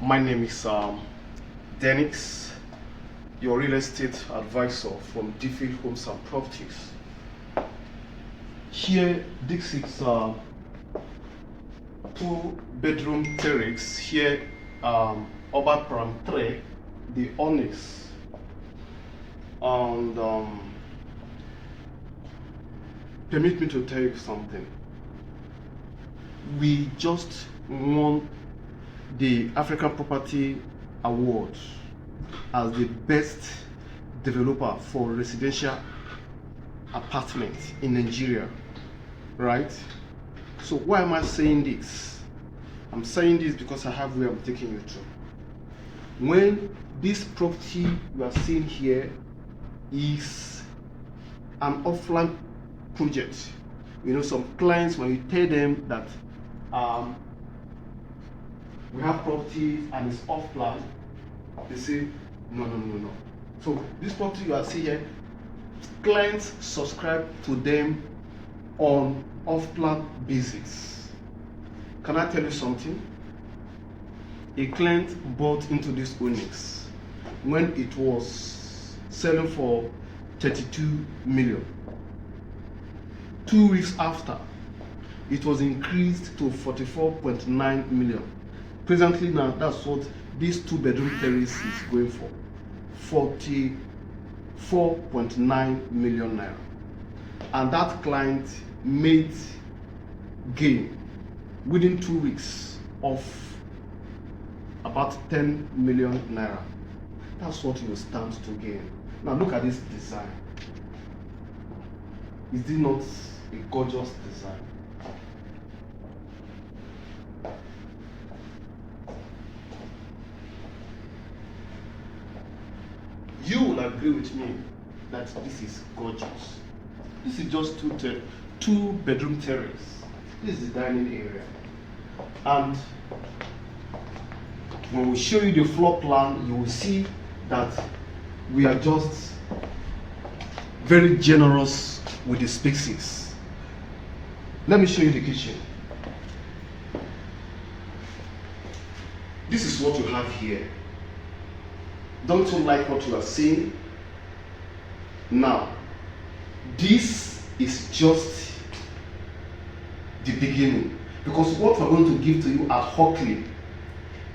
My name is Denix, your real estate advisor from Diffie Homes and Properties. Here, this is 2-bedroom terrace. Here, Obat Pram 3, the Onyx. And permit me to tell you something. We just won the African Property Award as the best developer for residential apartments in Nigeria, right? So why am I saying this? I'm saying this because I have where I'm taking you to. When this property you are seeing here is an offline project, you know, some clients, when you tell them that we have property and it's off plan, they say no. So this property you are seeing here, clients subscribe to them on off plan basis. Can I tell you something? A client bought into this Onyx when it was selling for 32 million. 2 weeks after, it was increased to 44.9 million. Presently now, that's what this 2-bedroom terrace is going for, 44.9 million naira. And that client made gain within 2 weeks of about 10 million naira. That's what you stand to gain. Now look at this design. Is this not a gorgeous design? You will agree with me that this is gorgeous. This is just 2-bedroom terrace. This is the dining area. And when we show you the floor plan, you will see that we are just very generous with the spaces. Let me show you the kitchen. This is what you have here. Don't you like what you are seeing? Now, this is just the beginning, because what we're going to give to you at Hockley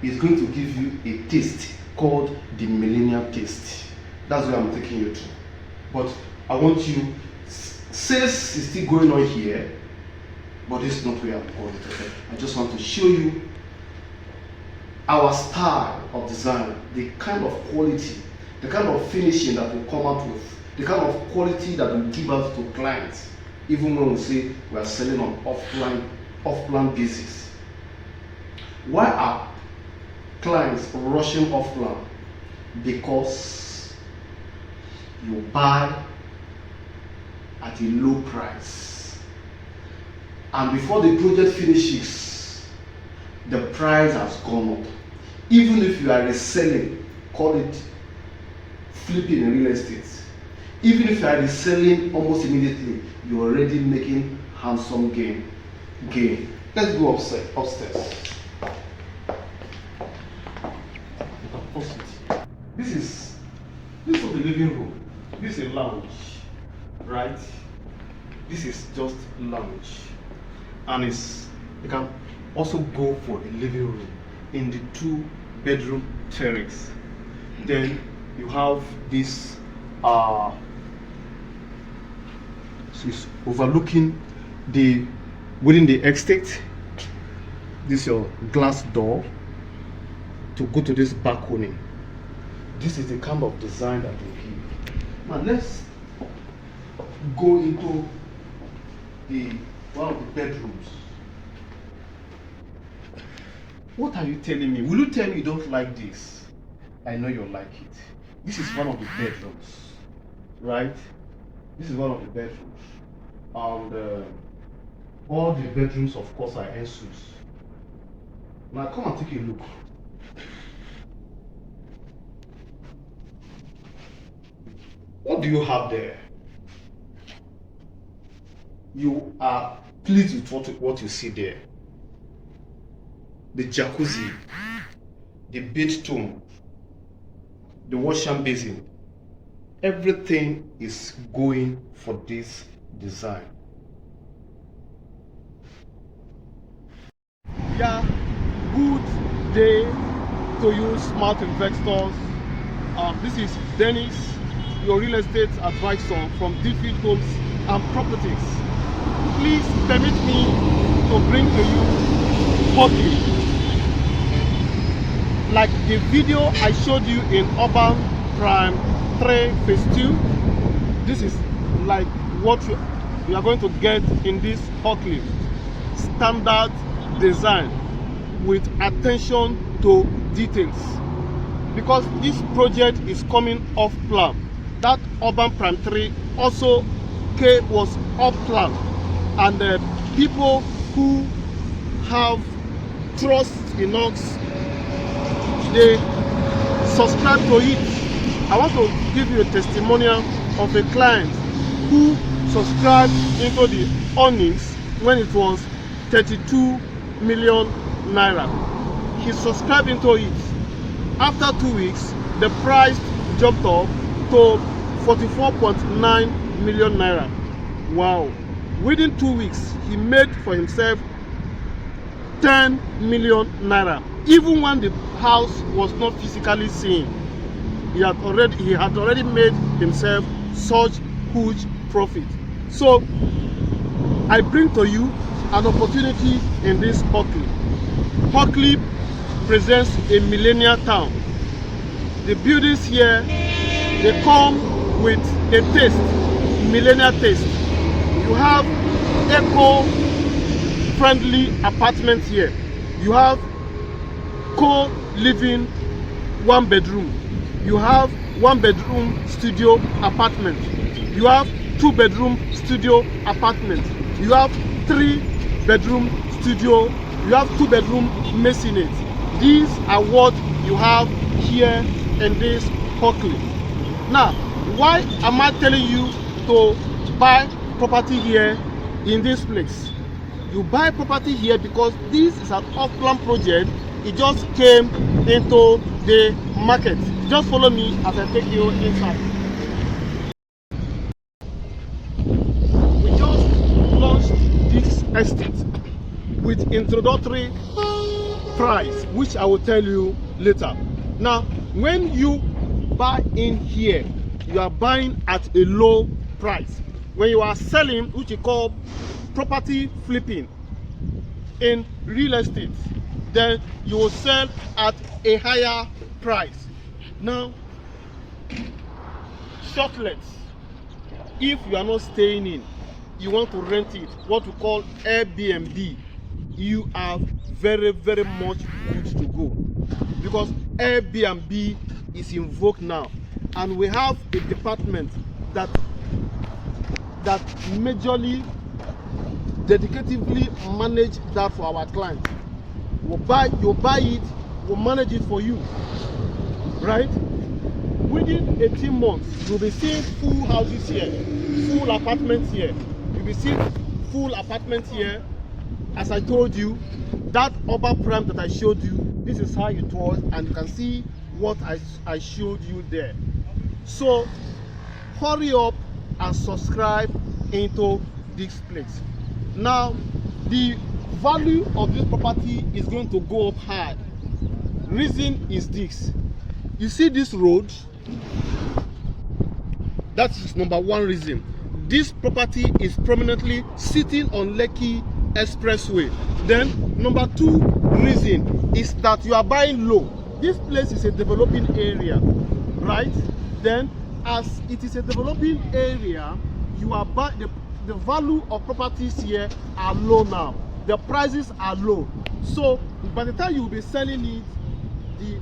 is going to give you a taste called the Millennial Taste. That's where I'm taking you to. But I want you, sales is still going on here, but this is not where I'm going to. I just want to show you our style of design, the kind of quality, the kind of finishing that we come out with, the kind of quality that we give out to clients, even when we say we are selling on off-plan basis. Why are clients rushing off-plan? Because you buy at a low price, and before the project finishes, the price has gone up. Even if you are reselling, call it flipping in real estate. Even if you are reselling almost immediately, you're already making handsome gain. Let's go upstairs. This is the living room. This is a lounge, right? This is just lounge, and you can also go for a living room in the 2-bedroom terrace. Then you have this so it's overlooking within the estate. This is your glass door to go to this balcony. This is the kind of design that we give. Now let's go into one of the bedrooms. What are you telling me? Will you tell me you don't like this? I know you like it. This is one of the bedrooms, right? This is one of the bedrooms. And all the bedrooms, of course, are en suites. Now come and take a look. What do you have there? You are pleased with what you see there. The jacuzzi, the beach tomb, the washhand basin. Everything is going for this design. Yeah, good day to you smart investors. This is Dennis, your real estate advisor from Diffie Homes and Properties. Please permit me to bring to you Hockley. Like the video I showed you in Urban Prime 3 Phase 2, this is like what you are going to get in this Hockley. Standard design with attention to details, because this project is coming off plan. That Urban Prime 3 also was off plan, and the people who have trust in us, they subscribe to it. I want to give you a testimonial of a client who subscribed into the earnings when it was 32 million naira. He subscribed into it. After 2 weeks, the price jumped up to 44.9 million naira. Wow. Within 2 weeks, he made for himself 10 million naira. Even when the house was not physically seen, he had already made himself such huge profit. So I bring to you an opportunity in this Hockley. Hockley presents a millennial town. The buildings here, they come with a taste, millennial taste. You have eco-friendly apartments here. You have co-living 1 bedroom. You have 1 bedroom studio apartment. You have 2 bedroom studio apartment. You have 3 bedroom studio. You have 2 bedroom maisonette. These are what you have here in this Hockley. Now, why am I telling you to buy property here in this place? You buy property here because this is an off-plan project. It just came into the market. Just follow me as I take you inside. We just launched this estate with introductory price, which I will tell you later. Now, when you buy in here, you are buying at a low price. When you are selling, which you call property flipping in real estate, then you will sell at a higher price. Now, shortlets, if you are not staying in, you want to rent it, what we call Airbnb, you have very much good to go, because Airbnb is in vogue now, and we have a department that majorly dedicatively manage that for our clients. You buy it, we'll manage it for you, right? Within 18 months, you'll be seeing full houses here, full apartments here. You'll be seeing full apartments here. As I told you, that Urban Prime that I showed you, this is how it was, and you can see what I showed you there. So hurry up and subscribe into this place. Now, the value of this property is going to go up high. Reason is this: you see this road, that is number 1 reason. This property is prominently sitting on Lekki Expressway. Then number 2 reason is that you are buying low. This place is a developing area, right? Then as it is a developing area, you are buying, the value of properties here are low now. The prices are low. So by the time you will be selling it, the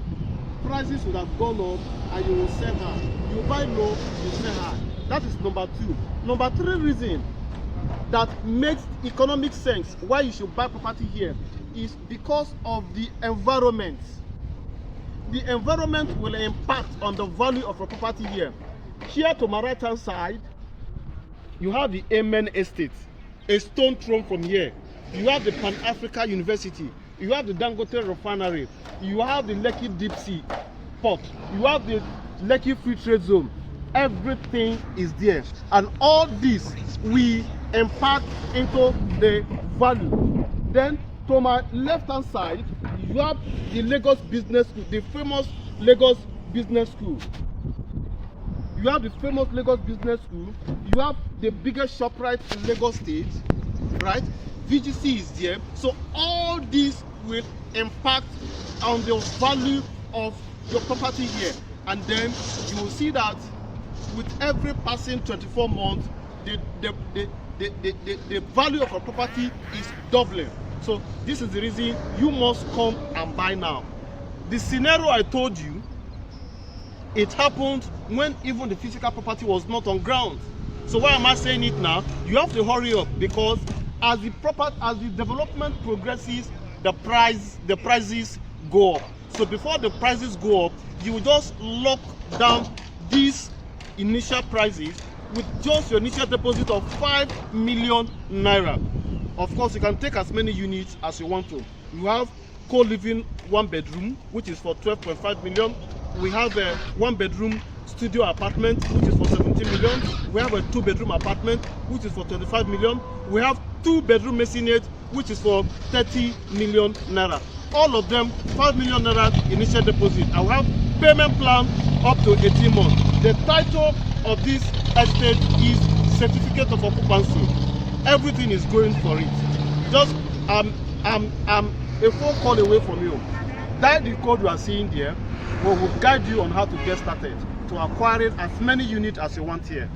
prices would have gone up and you will sell high. You buy low, you sell high. That is number 2. Number 3 reason that makes economic sense why you should buy property here is because of the environment. The environment will impact on the value of a property here. Here to my right hand side, you have the Amen Estate, a stone throw from here. You have the Pan Africa University. you have the Dangote refinery, you have the Lekki Deep Sea port, you have the Lekki Free Trade Zone. Everything is there, and all this we impact into the value. Then to my left hand side, you have the Lagos Business School, the famous Lagos Business School. You have the famous Lagos Business School. You have the biggest ShopRite in Lagos State, right? VGC is there. So all these will impact on the value of your property here. And then you will see that with every passing 24 months, the value of a property is doubling. So this is the reason you must come and buy now. The scenario I told you, it happened when even the physical property was not on ground. So why am I saying it now? You have to hurry up, because as the development progresses, the prices go up. So before the prices go up, you will just lock down these initial prices with just your initial deposit of 5 million naira. Of course, you can take as many units as you want to. You have co-living 1 bedroom, which is for 12.5 million. We have a 1 bedroom studio apartment, which is for 17 million. We have a 2 bedroom apartment, which is for 25 million. We have 2 bedroom maisonette, which is for 30 million naira. All of them 5 million naira initial deposit. I will have payment plan up to 18 months. The title of this estate is certificate of occupancy. Everything is going for it. Just I'm a phone call away from you. That the code you are seeing there will guide you on how to get started to acquire as many units as you want here.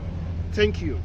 Thank you.